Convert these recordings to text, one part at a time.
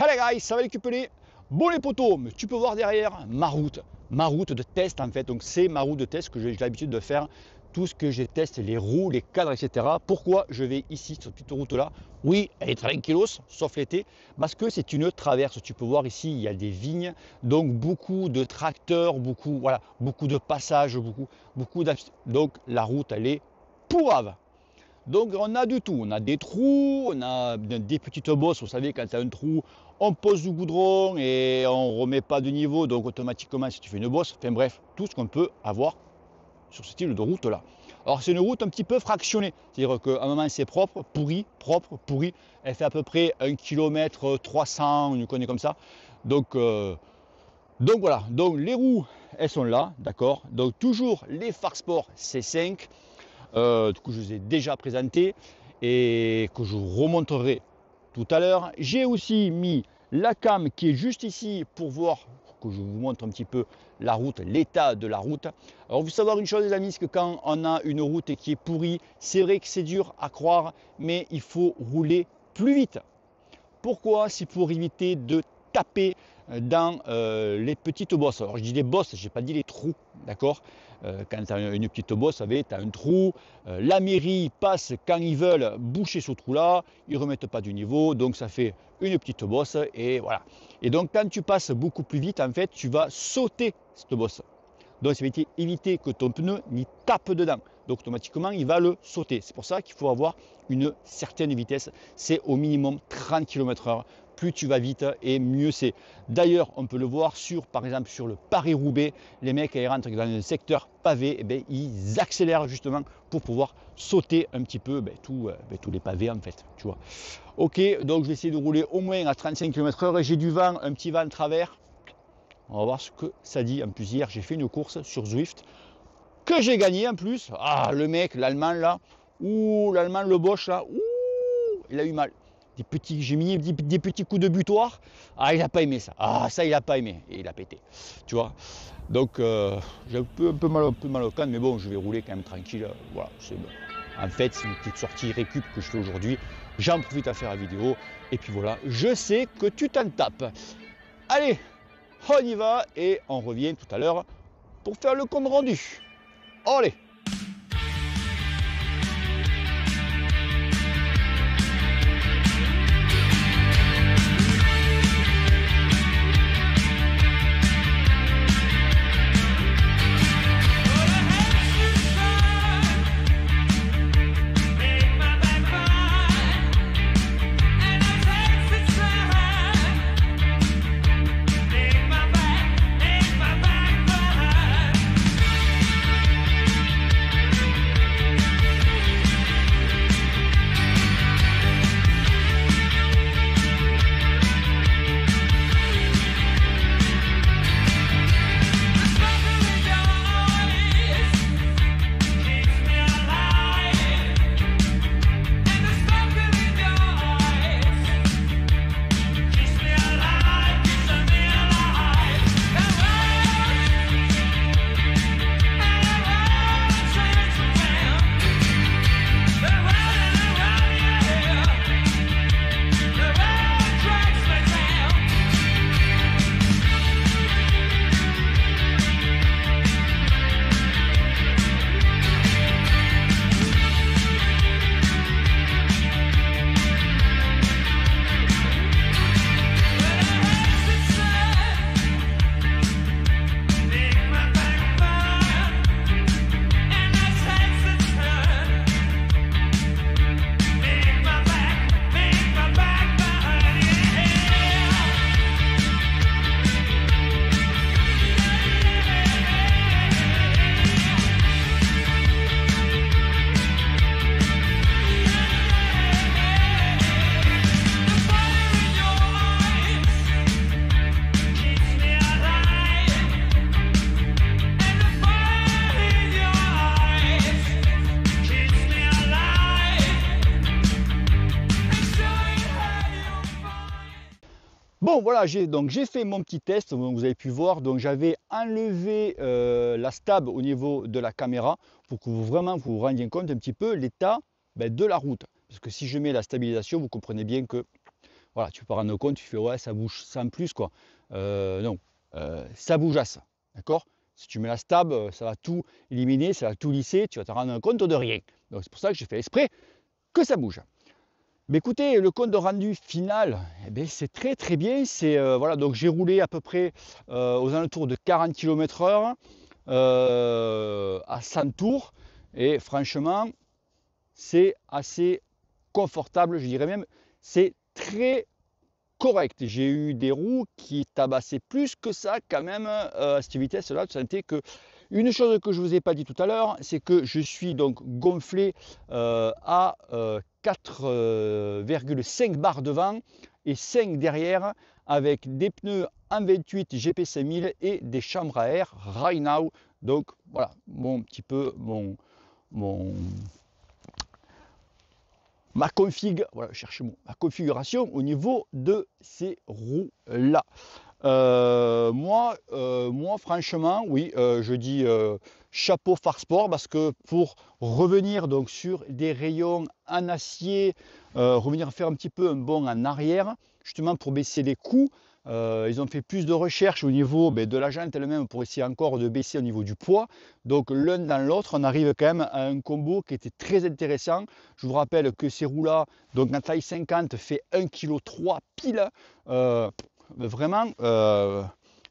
Hello guys, ça va les cupelés? Bon les potos, mais tu peux voir derrière ma route de test en fait. Donc c'est ma route de test que j'ai l'habitude de faire. Tout ce que je teste, les roues, les cadres, etc. Pourquoi je vais ici, sur cette petite route là? Oui, elle est tranquillos, sauf l'été, parce que c'est une traverse. Tu peux voir ici, il y a des vignes, donc beaucoup de tracteurs, beaucoup de passages, donc la route, elle est pourrave. Donc on a du tout, on a des trous, on a des petites bosses, vous savez quand tu as un trou, on pose du goudron et on ne remet pas de niveau, donc automatiquement si tu fais une bosse, enfin bref, tout ce qu'on peut avoir sur ce style de route là. Alors c'est une route un petit peu fractionnée, c'est-à-dire qu'à un moment c'est propre, pourri, elle fait à peu près 1 km 300, on connaît comme ça, donc voilà, donc les roues elles sont là, d'accord, donc toujours les phares sport C5, que je vous ai déjà présenté et que je vous remontrerai tout à l'heure. J'ai aussi mis la cam qui est juste ici pour voir, que je vous montre un petit peu la route, l'état de la route. Alors vous savoir une chose les amis, c'est que quand on a une route qui est pourrie, c'est vrai que c'est dur à croire, mais il faut rouler plus vite. Pourquoi? C'est pour éviter de taper dans les petites bosses. Alors je dis les bosses, je n'ai pas dit les trous, d'accord? Quand tu as une petite bosse, tu as un trou, la mairie passe quand ils veulent boucher ce trou-là, ils ne remettent pas du niveau, donc ça fait une petite bosse et voilà. Et donc quand tu passes beaucoup plus vite, en fait, tu vas sauter cette bosse. Donc ça va éviter que ton pneu n'y tape dedans. Donc automatiquement, il va le sauter. C'est pour ça qu'il faut avoir une certaine vitesse. C'est au minimum 30 km/h. Plus tu vas vite et mieux c'est. D'ailleurs, on peut le voir par exemple sur le Paris-Roubaix. Les mecs, ils rentrent dans un secteur pavé, et ils accélèrent justement pour pouvoir sauter un petit peu tous les pavés en fait. Tu vois. Ok, donc je vais essayer de rouler au moins à 35 km/h. J'ai du vent, un petit vent de travers. On va voir ce que ça dit. En plus, hier, j'ai fait une course sur Zwift que j'ai gagné en plus. Ah, le mec, l'Allemand là, ouh, l'Allemand, le Bosch là, ouh, il a eu mal. J'ai mis des petits coups de butoir. Ah, il n'a pas aimé ça. Ah, ça, il n'a pas aimé. Et il a pété. Tu vois. Donc, j'ai un peu mal au crâne, mais bon, je vais rouler quand même tranquille. Voilà. En fait, c'est une petite sortie récup que je fais aujourd'hui. J'en profite à faire la vidéo. Et puis voilà, je sais que tu t'en tapes. Allez, on y va et on revient tout à l'heure pour faire le compte rendu. Allez! Bon voilà, j'ai fait mon petit test, donc vous avez pu voir, donc j'avais enlevé la stab au niveau de la caméra pour que vous vous rendiez compte un petit peu l'état de la route. Parce que si je mets la stabilisation, vous comprenez bien que voilà, tu peux rendre compte, tu fais ouais, ça bouge sans plus quoi. Non, ça bougeasse, d'accord? Si tu mets la stab, ça va tout éliminer, ça va tout lisser, tu vas te rendre compte de rien. Donc c'est pour ça que j'ai fait exprès que ça bouge. Mais écoutez, le compte de rendu final, eh bien, c'est très très bien. C'est voilà, donc j'ai roulé à peu près aux alentours de 40 km/h à 100 tours. Et franchement, c'est assez confortable, je dirais même, c'est très correct. J'ai eu des roues qui tabassaient plus que ça quand même à cette vitesse-là. Tu sentais que une chose que je ne vous ai pas dit tout à l'heure, c'est que je suis donc gonflé à 4,5 barres devant et 5 derrière avec des pneus en 28 GP5000 et des chambres à air Rheinau. Donc voilà, mon petit peu ma config, voilà, cherche ma configuration au niveau de ces roues là. Moi, franchement, oui, je dis chapeau Far Sport parce que pour revenir donc sur des rayons en acier, revenir faire un petit peu un bond en arrière, justement pour baisser les coûts. Ils ont fait plus de recherches au niveau de la jante elle-même pour essayer encore de baisser au niveau du poids. Donc l'un dans l'autre, on arrive quand même à un combo qui était très intéressant. Je vous rappelle que ces roues-là, donc en taille 50, fait 1,3 kg pile. Vraiment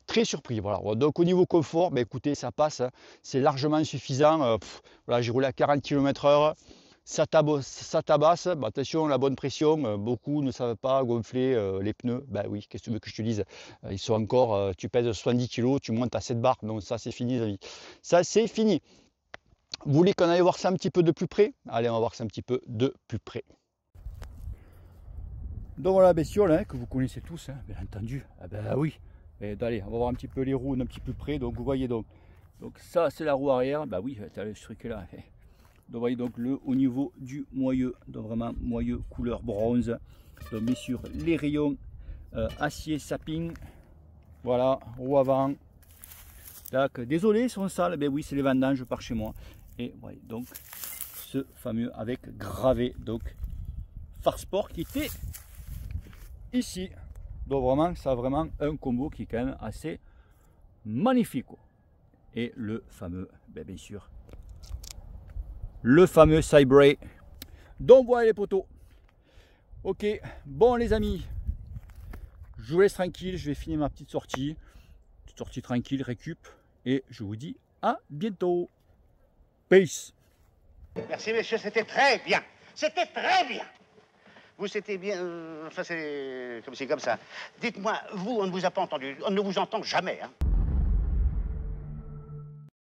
très surpris. Voilà. Donc au niveau confort, écoutez, ça passe, hein. C'est largement suffisant. Voilà, j'ai roulé à 40 km/h. Ça tabasse. Attention, la bonne pression. Beaucoup ne savent pas gonfler les pneus. Oui, qu'est-ce que tu veux que je te dise? Ils sont encore, tu pèses 70 kg, tu montes à 7 barres. Donc ça, c'est fini, les amis. Ça, c'est fini. Vous voulez qu'on aille voir ça un petit peu de plus près? Allez, on va voir ça un petit peu de plus près. Donc voilà la bestiole hein, que vous connaissez tous, hein, bien entendu. Ah ben oui. Et allez, on va voir un petit peu les roues d'un petit peu près. Donc vous voyez donc ça c'est la roue arrière. Bah oui, tu as le truc là. Donc vous voyez donc le au niveau du moyeu, donc vraiment moyeu couleur bronze. Donc bien sûr les rayons acier sapin. Voilà, roue avant. Tac, désolé, ils sont sales. Ben oui, c'est les vendanges par chez moi. Et vous voyez donc ce fameux avec gravé donc Far Sport qui était ici. Donc vraiment, ça a vraiment un combo qui est quand même assez magnifique. Et le fameux, bien sûr, le fameux Cyber. Donc voilà les poteaux. Ok, bon les amis, je vous laisse tranquille, je vais finir ma petite sortie tranquille, récup, et je vous dis à bientôt. Peace. Merci messieurs, c'était très bien. C'était très bien. Vous, c'était bien... enfin, c'est comme ça. Dites-moi, vous, on ne vous a pas entendu. On ne vous entend jamais, hein.